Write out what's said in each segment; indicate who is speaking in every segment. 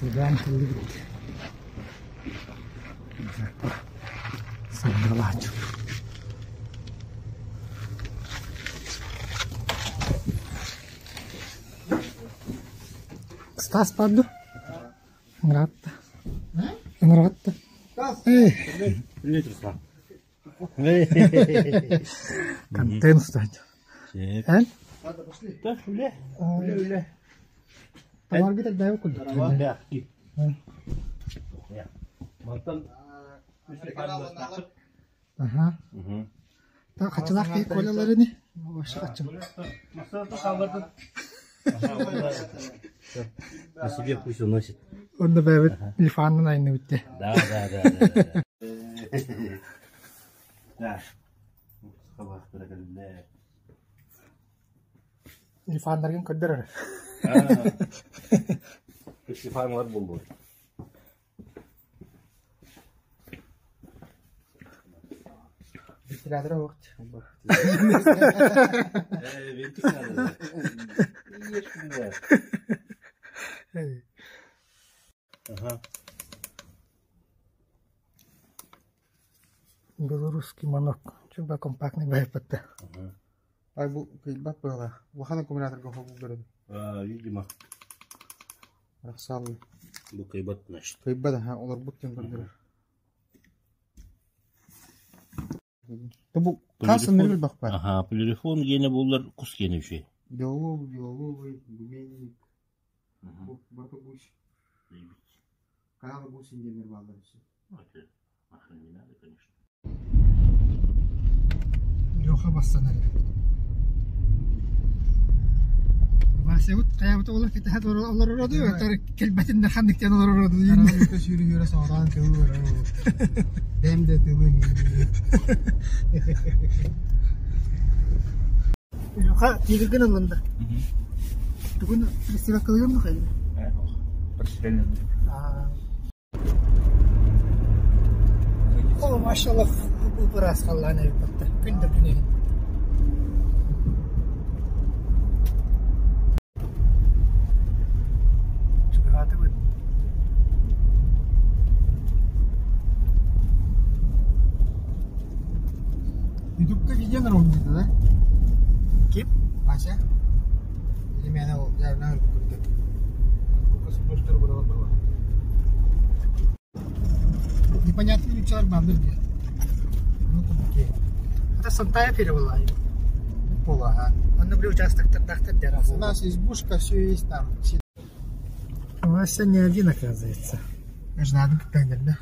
Speaker 1: Sudah kali gitu. Sambil laju. Stas padu. Ngerata. Ngerata.
Speaker 2: Ini terus lah.
Speaker 1: Konten saja. Kan?
Speaker 2: Dah, udah.
Speaker 1: Tawar kita dah aku.
Speaker 2: Udah. Ya. Mantan.
Speaker 1: Aha. Tak kacau lagi kola lari ni. Masih kacau.
Speaker 2: Masa tuh kabar tuh. Masih dia pusing masih.
Speaker 1: Onda bebet telefon na ini udah.
Speaker 2: Dah. Dah. Kabar terkadang.
Speaker 1: Telefon lagi kan keder.
Speaker 2: Telefon war bumbu.
Speaker 1: Tidak ada waktu. Белорусский манок. Coba kompak nih baik betul. Ay bu kıybat böyle. Bakana kombinatör kafa bu böyle.
Speaker 2: Видимо.
Speaker 1: Raksal.
Speaker 2: Bu kıybat naş.
Speaker 1: Kıybat ha olur bu tem böyle. Bu kasın ne bak bak.
Speaker 2: Aha, telefon gene bunlar kus gene bir şey.
Speaker 1: Yolu güvenlik. Bu bakı bu iş. Kanal bu sinirler bağlar işte.
Speaker 2: Okey. Ahın yine de конечно.
Speaker 1: Леха бассанар. Басеут таябыт олар кете хат олар роду тар келбетин ханник тен олар роду. Арабика шүрү сауран көөр. Демде түбүн. Леха тигерген алында. Бүгүн фестиваль кылган мы кайын?
Speaker 2: Представление.
Speaker 1: О, машаллах, bu раз қалған айыпты. Күнді күнеген. Çıkıratı bu. YouTube'da video oldu da. Kim? Başa. Или меня явно куртка. Фокус постер было. Непонятный человек бандыр где. Ну такие. Это Сантая перевела. Пола. Он на участок тахтер дераз. У нас избушка, все есть там. У нас сегодня не один, оказывается. Я же надо как-то, да?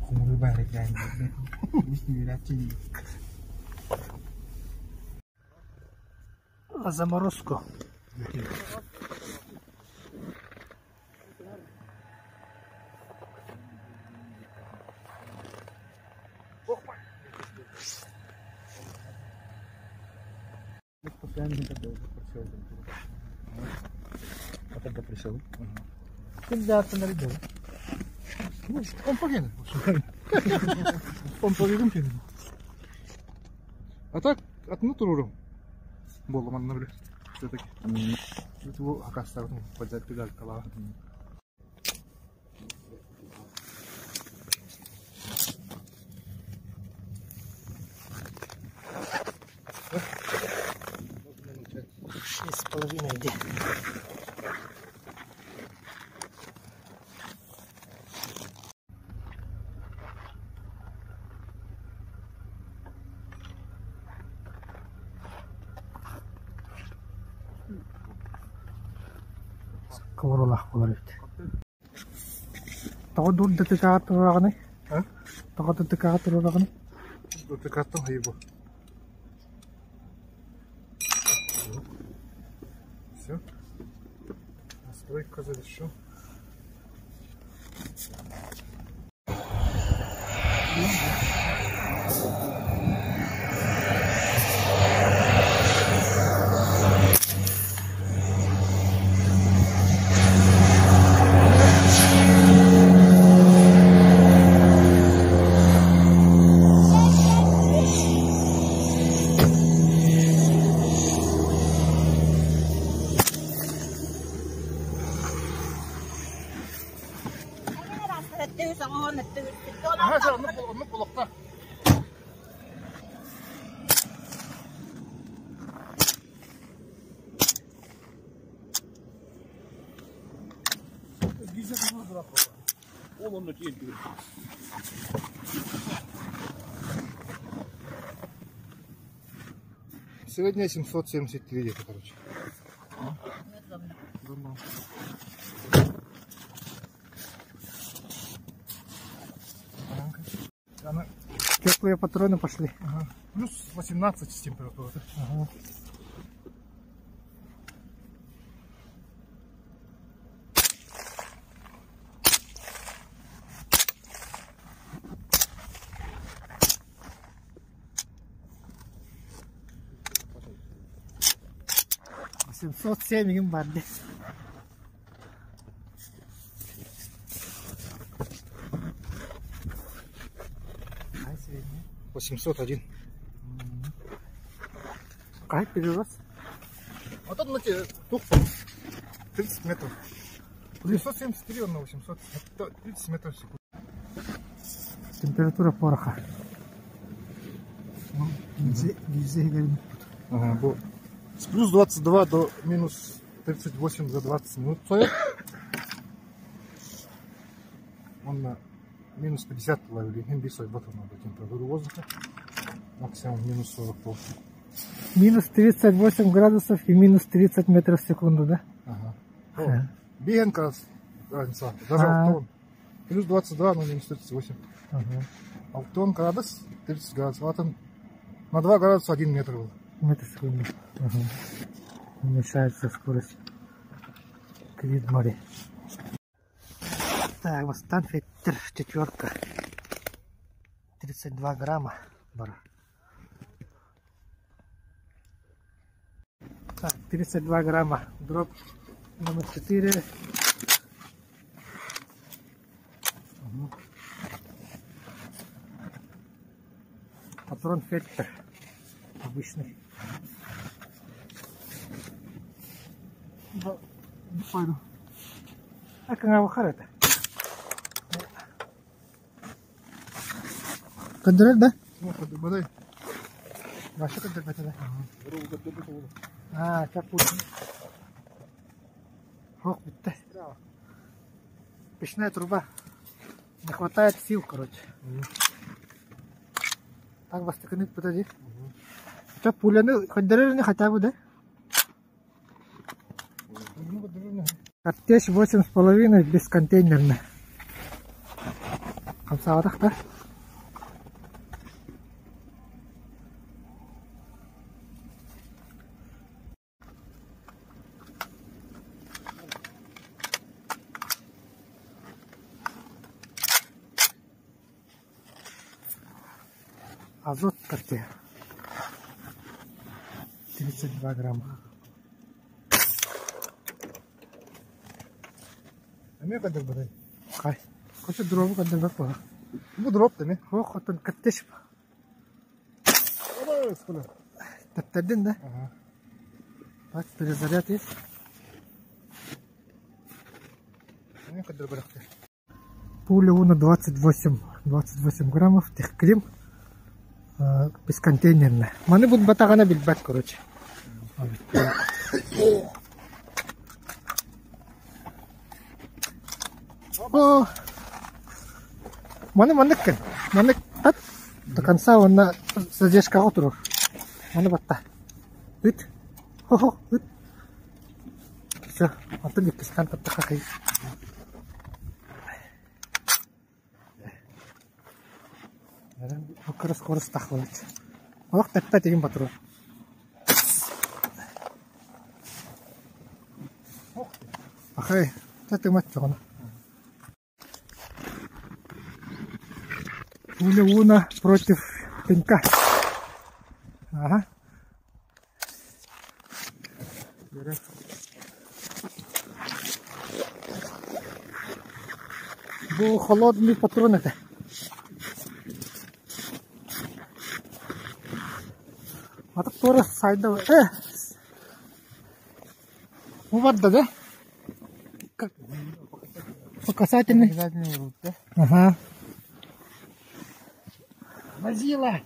Speaker 1: Хумуры барик, да? Не верятся. Заморозку. Тогда пришел. Когда остановил? Он погиб. Он погиб. А так от натуры было маневр. Все-таки. Это его оказалось поджать педаль кола. С половиной где? Коворолах болар бит. Тагы дур дэтека тураганы? А? Тагы дэтека тураганы? Дэтека то хайбо. Все. Настройка завершена. Сегодня 773 где-то, короче. Теплые патроны пошли. Ага. Плюс 18 температура. Ага. $707 барды. $801. Какой перерос? Вот тут на тебе тух 30 метров. 973 на 800. 30 метров в секунду. Температура пороха. Ага, был. С плюс 22 до минус 38 за 20 минут. Он на минус 50 ловили. Имбисой батон надо температуру воздуха. Максимум минус 40 пол. Минус 38 градусов и минус 30 метров в секунду, да? Ага. Беген как раз разница. Даже Алтон. Плюс 22, но минус 38. Ага. Алтон градус 30 градусов. Алтон на 2 градуса 1 метр был. Метр в секунду. Ага. Уменьшается скорость к Видмаре. Так, Мустанг Феттер 4. 32 грамма бара. Так, 32 грамма. Дроп номер 4. Угу. Патрон Феттер. Обычный. Пойду. А как его харата? Кадрель, да? Кадрель. А что кадрель? А, капут. Ох, битта. Печная труба. Не хватает сил, короче. Так, вас так подожди. Что, пуляны, кадрель хотя бы, да? Картеч 8,5 бесконтейнерный. Камсаватах, да? Азот карте. 32 грамма. Ами кадр бадай. Кай. Кочо дробу кадр бапа. Бу дроб тами. Хо хотон каттеш. Ой, скола. Таптадин да? Ага. Так, перезаряд есть. Ами кадр барахте. Пуля Уна 28 граммов. Техклим. Бесконтейнерная. Маны будут батагана бильбат, короче. О, маны кен, маны тат до конца он на задержка отуру. Маны батта. Вид, хо, вид. Все, а то не пискан тат такой. Покрос скорость тахлать. Ох, так им патрон. Ахай, это мать чона. Пуля Уна против пенька. Ага. Был холодный патрон это. А так тоже сайдовый. Вот да? Как? Показательный.
Speaker 3: Обязательный рут, да?
Speaker 1: Ага.
Speaker 3: Мазила!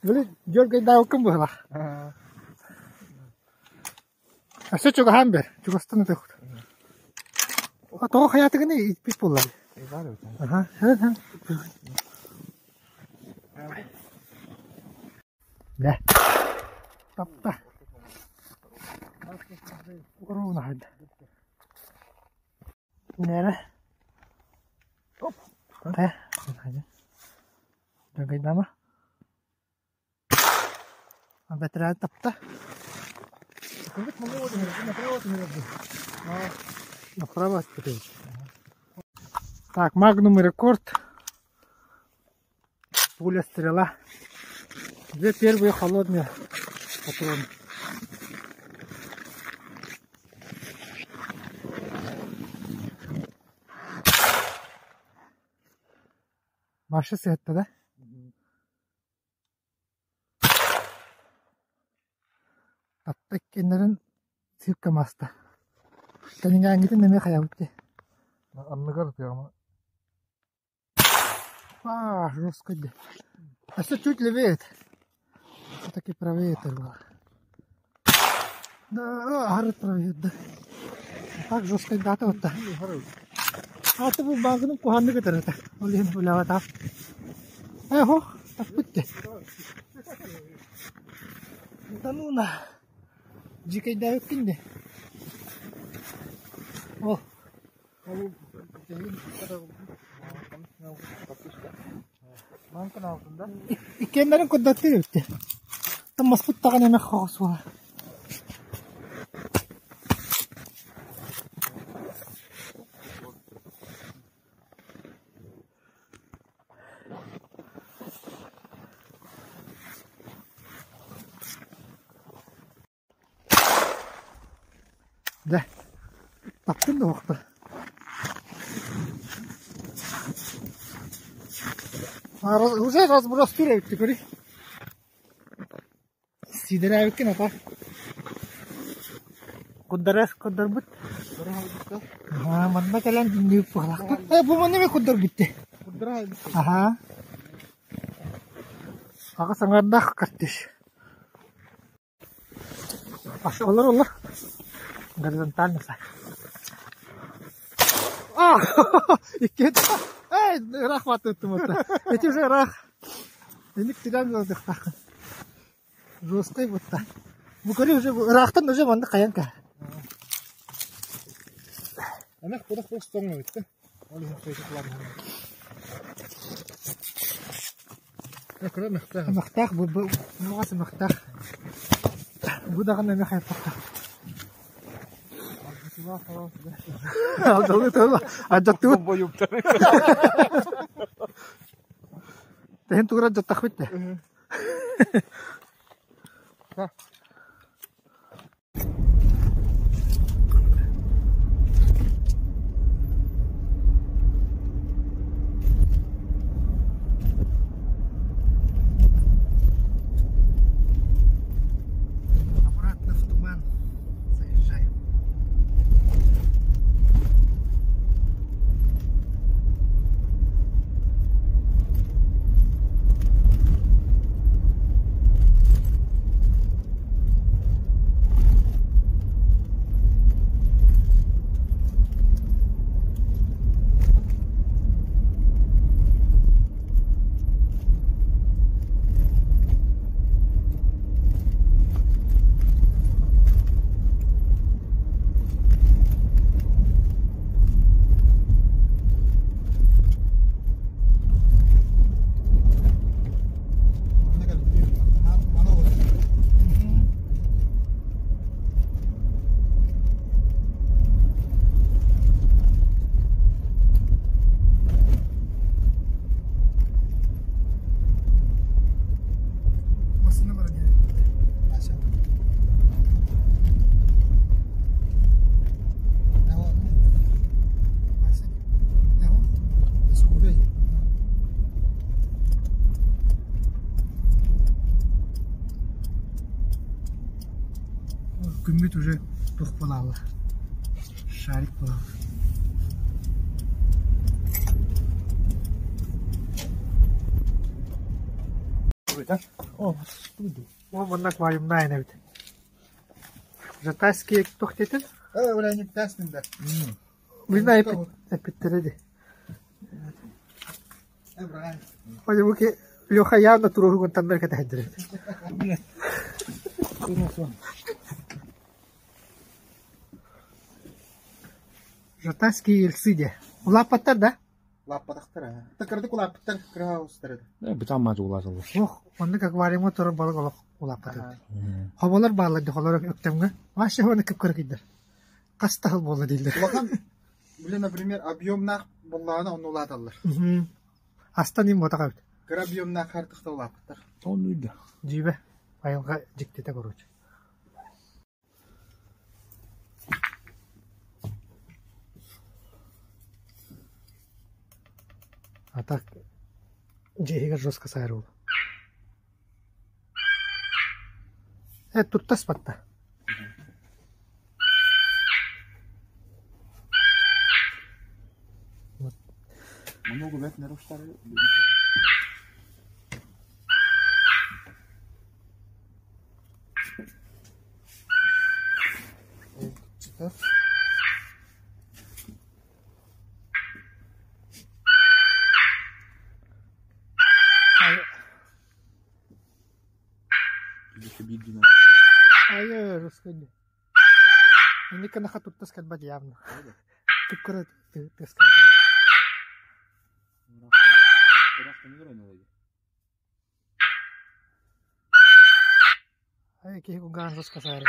Speaker 1: Блин, дергай да уком было. А все чего хамбер? Чего станут их? А то хаятыгы не иппит болар. Ага. Да. Тапта. Ровно хад. Нера. Оп. Да. Дергай дама. Бетеря тапта. Направо. Так, магнум рекорд. Пуля стрела. Две первые холодные патроны. Başı sette de. Attık kendilerin sirka masta. Senin gangidin neme kayavıttı.
Speaker 3: Anlıgar diyor ama.
Speaker 1: Жестко. А что чуть левеет? Все-таки правее было. Да, гард правее, да. Так жестко дата вот так. А ты бы багну куханны который так. Олин булява так. Эхо, так путте. Да ну на. Дикой дают кинде. О. İkenlerin kudretli yürüttü. Tam masput takan yemek kağısı var. De. Taktın da vakti. Уже разбрастыряют, ты говори. Сидеряют кино, так? Кудар бут. Манда калан не пахлак. Bu mana kudar bitti. Aha. Ага sangardah kardeş. Olur Allah. Горизонтально сай. İki de. Рахмат өттім өтті. Әте уже рах. Енді күтілем жолдық тақын. Жосқай бұтта. Бұл көрі уже рахтан уже маңды қаян ка.
Speaker 3: Анақ бұдақ бұл ұстаңы өтті. Ол ең қойшықларын. Өкірі мұқтақ.
Speaker 1: Мұқтақ. Бұғасы мұқтақ. Бұдағын әме қайпақтақ. Aldırdı tola. Acıttı. Tehin tuğra acıttak bitti. Күмбет уже тоқ болалы. Шарик болалы.
Speaker 3: Burada. O, budu.
Speaker 1: О, мындак майымна айна бит. Жатайский тохтетин?
Speaker 3: Öyle не тестinde.
Speaker 1: Bilmem epitteredi. Oye, porque Леха явно туру con tan que te hendre. Жатайский Эльсиде. Улапаттар, да?
Speaker 3: Лаппадактар. Тыкырдык улаппаттар краустырды.
Speaker 2: Бутаммаз улазылы.
Speaker 1: Ох, онны как варимо туру балык улапаттар. Хабалар барлады, холор өктемгө. Ваще оны кып көргөйдөр. Кастахыл болду дейлер.
Speaker 3: Улакан, блин, например, объемнак болланы оны уладалар.
Speaker 1: Астан им ботага бит.
Speaker 3: Кыр объемнак хартыкта улаппаттар.
Speaker 2: Онуйда.
Speaker 1: Жибе. Айылга жиктете короче. А так жеге жестко сайрыл. Тут таспатта.
Speaker 3: Много бет наруштары. Читав.
Speaker 1: Ай, расходи. Ini kena katutas kan bagi явно. Tukar tes kan. Ай, ких гуган рос касаре.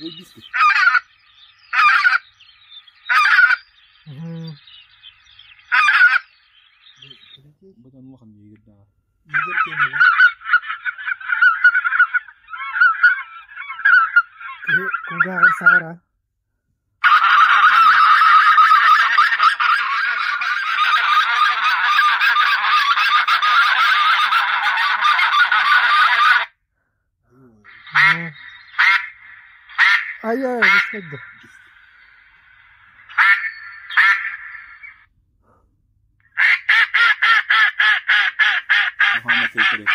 Speaker 2: Выйдись. Батан махан егерда.
Speaker 3: Егер кене.
Speaker 1: Kugahan Sara. Ayo, расходи.
Speaker 2: Мухаммад Сейфарев.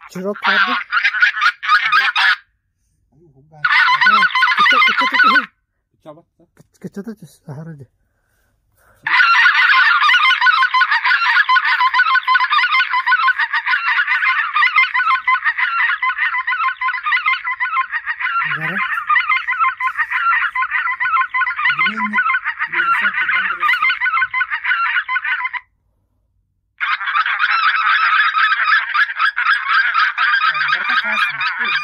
Speaker 1: Чирок кады. Кычата тес ахарады. Гара.
Speaker 3: Дневник телефон кудан грейся. Барка хасна.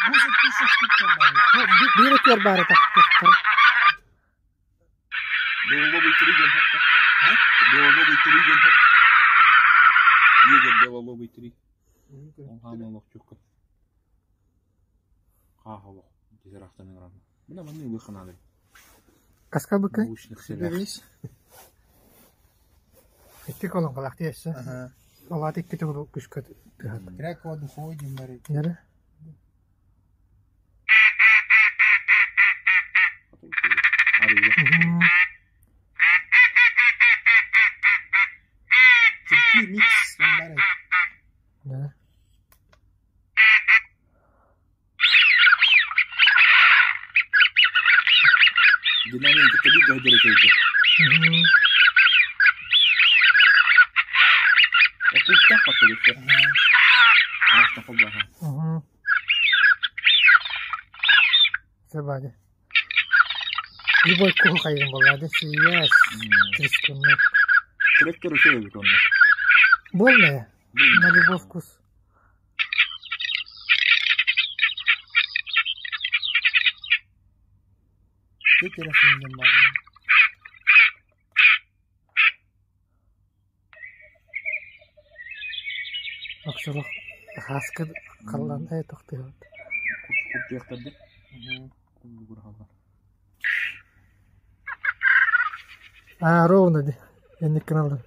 Speaker 3: Будет пише штука бары.
Speaker 1: Директор бары так.
Speaker 2: Белолобый триггер хатта. А? Белолобый триггер хатта. Егер белолобый три. Он хамалок чукка. Хахалок. Тезерахтан играна. Бuna мани выханады.
Speaker 1: Каска быкы.
Speaker 2: Научных целях.
Speaker 3: Берись.
Speaker 1: Итти колон калак тиессе.
Speaker 3: Ага.
Speaker 1: Алатик ките болу күшкө тыгат.
Speaker 3: Крак одын ходим бары.
Speaker 1: Нере?
Speaker 3: Türkiye mix bары.
Speaker 1: Да.
Speaker 2: Динамика таби гайдары кайды. Это так покажется. Ах, так обага.
Speaker 1: Забаде. Любой куху кайдын болады. Сияс. Трескунны.
Speaker 2: Трактор еще есть он.
Speaker 1: Больная. На любой вкус.
Speaker 3: Ты телефондан бары.
Speaker 1: Акшылык хаскы калган токтойт.
Speaker 2: Курт жактарды.
Speaker 1: Ровно де. Энди каналда.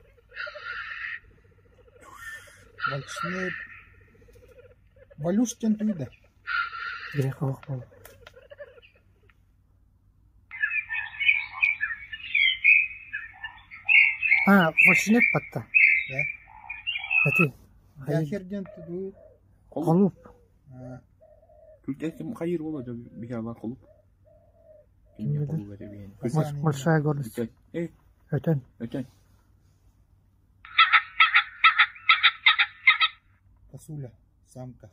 Speaker 3: Большны. Валюштен түйді.
Speaker 1: Bir kavak bol. Ha, hoşuna patta.
Speaker 3: Ne?
Speaker 1: Hadi.
Speaker 3: Yakirden tudu.
Speaker 1: Kalıp.
Speaker 2: Türkçe hayır olacak bir şey var kolup.
Speaker 1: Kim bilir?
Speaker 2: Kolu verebileyim.
Speaker 1: Большая гордость. Öten.
Speaker 2: Öten.
Speaker 3: Косуля. Самка.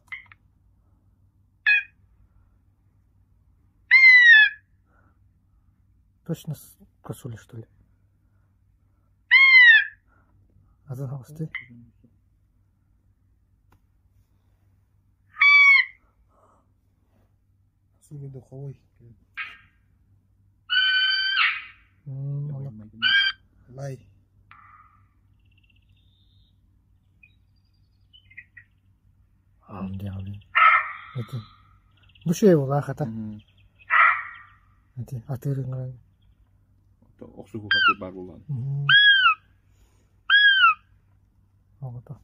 Speaker 1: Точно косуля, что ли? Азан хавасты.
Speaker 3: Косуля духовой. Лай.
Speaker 1: Abi. Hadi. Bu şey bu lah kata. Hadi atırın lan.
Speaker 2: Oksuğu katı var olan.
Speaker 1: Oldu.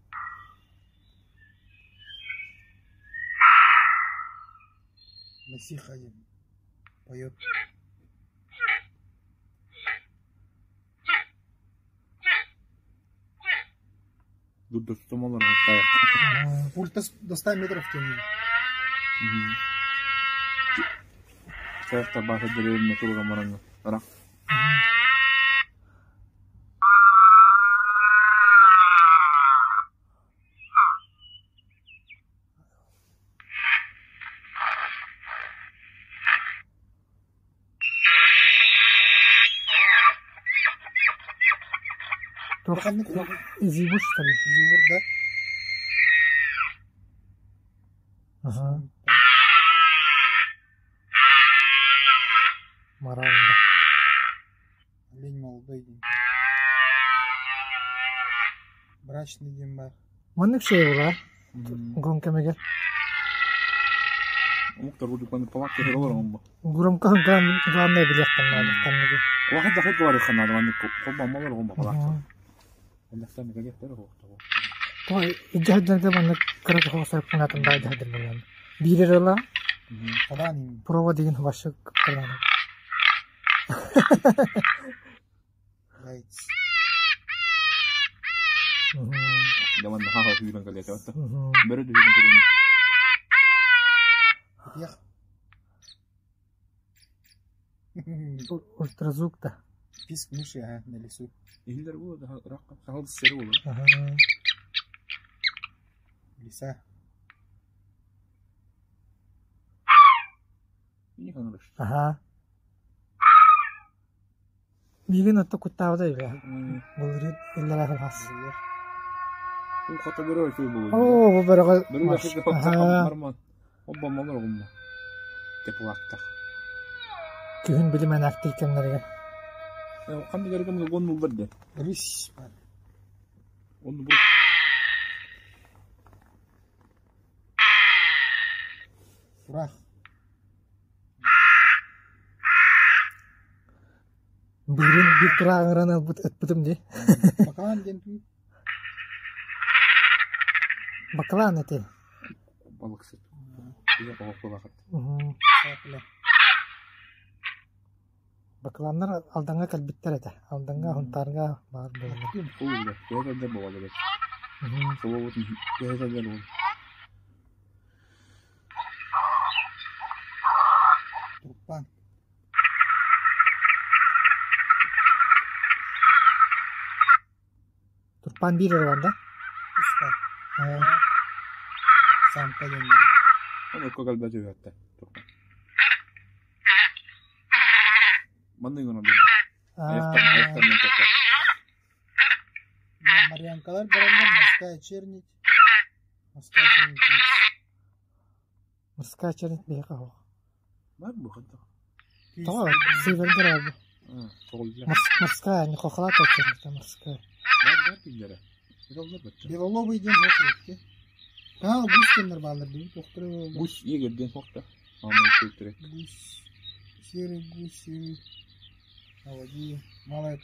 Speaker 3: Масиха поет.
Speaker 2: Dur tutamalar hatta.
Speaker 3: Пульт до 100 метров тянет.
Speaker 2: Sefta bahse direğine turga maranga. Ara.
Speaker 1: Изибуш, что ли?
Speaker 3: Зивур, да?
Speaker 1: Ага. Маралда.
Speaker 3: Олень молодой день. Брачный день бар.
Speaker 1: Маны şey ola. Гонкамеге.
Speaker 2: Muhtar bulduk bana palak kere olur ama.
Speaker 1: Gurum kan ne bilecektim nalı kanıcı.
Speaker 2: Vaxad da xid var xanaad waan qobba ma war qomba palak. Allah sana gel tere hoqto.
Speaker 1: Toy ijahdan bana kara ko sarf kanatın da ijahdan bulan. Birerala.
Speaker 3: Falan.
Speaker 1: Prova digin başa kalan.
Speaker 3: Right.
Speaker 2: Dawan na hahaw hilang kali ito. Meron din hilang kali.
Speaker 3: Yak.
Speaker 1: Ультразвук да.
Speaker 3: Писк мыши, на лесу.
Speaker 2: Ihler bu da rakam sahal seri olur.
Speaker 3: Леса.
Speaker 2: Ini kan harus.
Speaker 1: Aha. Bigin atto kuttavda ya. Bulrit illa khas.
Speaker 2: Bu xata görüyor şey bu.
Speaker 1: Oo bu beraga.
Speaker 2: Beru da şey harman. Obba malar gumma. Teplakta.
Speaker 1: Kühün bilimen aktivkenlerge.
Speaker 2: Kan da gereken gon mu berde.
Speaker 3: Рысь.
Speaker 2: Onu bu.
Speaker 3: Сурах.
Speaker 1: Birin bir tura angırana ötpüdüm de.
Speaker 3: Bakalan gentu.
Speaker 1: Bakalan eti.
Speaker 2: Balık set. Bize balık balık.
Speaker 3: Sapla.
Speaker 1: Bakalanlar aldanga kalbitler ete. Aldanga huntarga var böyle.
Speaker 2: Olur da. Böyle de bu olur. Soğuk böyle de olur.
Speaker 3: Турпан.
Speaker 1: Turpan bir var da.
Speaker 3: Пуста. Самка деньги.
Speaker 2: Onu kokal bacı hatta. Mandın onu dedi. Ayaktan tekrar.
Speaker 3: Марьянкалар барандар морская чернить. Морская чернить.
Speaker 1: Mırska çenet bir kaho.
Speaker 2: Var mı bu kadar?
Speaker 1: Tamam, silverdir abi.
Speaker 2: Soğuk.
Speaker 1: Mırska yani koklat çenet mırska.
Speaker 2: Var bir yere. Biraz da
Speaker 3: Белолобый день хохлетки. Кал гусь кемдер балдыр дейт. Доктор болду.
Speaker 2: Гусь егерден сокта. Амай көктүрөт.
Speaker 3: Гусь. Серый гусь. Авади. Малая